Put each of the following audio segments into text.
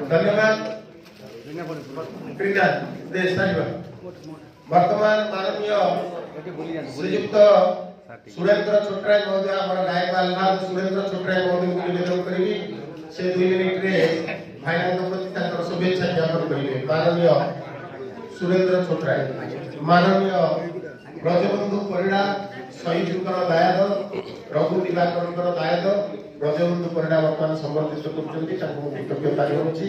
धन्यवाद। वर्तमान माननीय श्रीयुक्त सुरेंद्र छोटराय महोदय आम गायक सुरेंद्र छोटराय महोदय को निवेदन करी से 2 मिनिट रे भाईनांक प्रति शुभेच्छा ज्ञापन करेंगे। माननीय सुरेंद्र छोटराय, माननीय ब्रजबंधु परिड़ा शहीदर दायद रघु दिवाकर दायद ब्रजबंधु परिड़ा वर्तमान संबर्धित कृतज्ञता जनाऊँगी।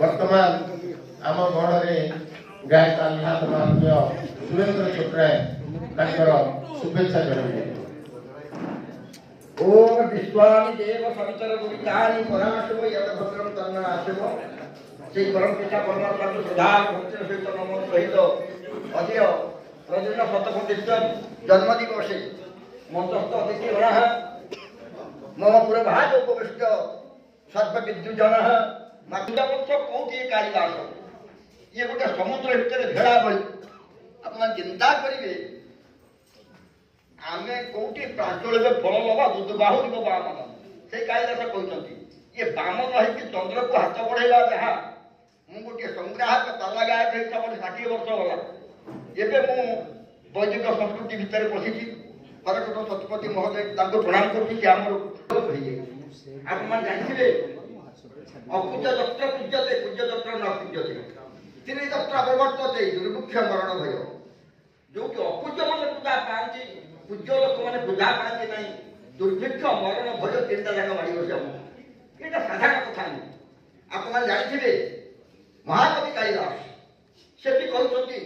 वर्तमान आम गणे गायक आह्लाद माननीय सुरेंद्र छोटराय शुभेच्छा जनाऊँगी। ओम विश्वानि देव सवितर गुरुतानि पराशव यत भद्रम तन्नाशव से परम पिता परमात्मा को सुधा भक्ति सहित नमो सहित अद्य रजन शतकोटिष्ठ जन्म दिवसे मंत्रस्थ अतिथि गण मम पूर्वभाग उपविष्ट सर्वविद्युजन मातृपक्ष कौटी कालिदास ये गोटे समुद्र भितर भेड़ा भली आप चिंता करेंगे आमे कोटी प्रांचल फल लगा दूध बाहुरी बामन से कालिदास कहते ये बामन है चंद्र को हाथ बढ़ेगा जहाँ मु गोटे संग्राहक ताला गायक हिसाब से 60 वर्ष गला एवं मु वैदिक संस्कृति भितर पशि परकट सतपति महोदय प्रणाम कर आप जानते अपूज्य दत्र पूज्यते पूज्य दत्र न पूज्यते तीन दत्र प्रवर्तते दुर्भिक्ष मरण भय जो कि अपूज्य मान पूजा पाती पूज्य लोक मैंने पूजा पाती ना दुर्भिक्ष मरण भय 3टा जाक माड़ी बस ये साधारण कथा नहीं। आप जानते महाकवि कालिदास से भी कहते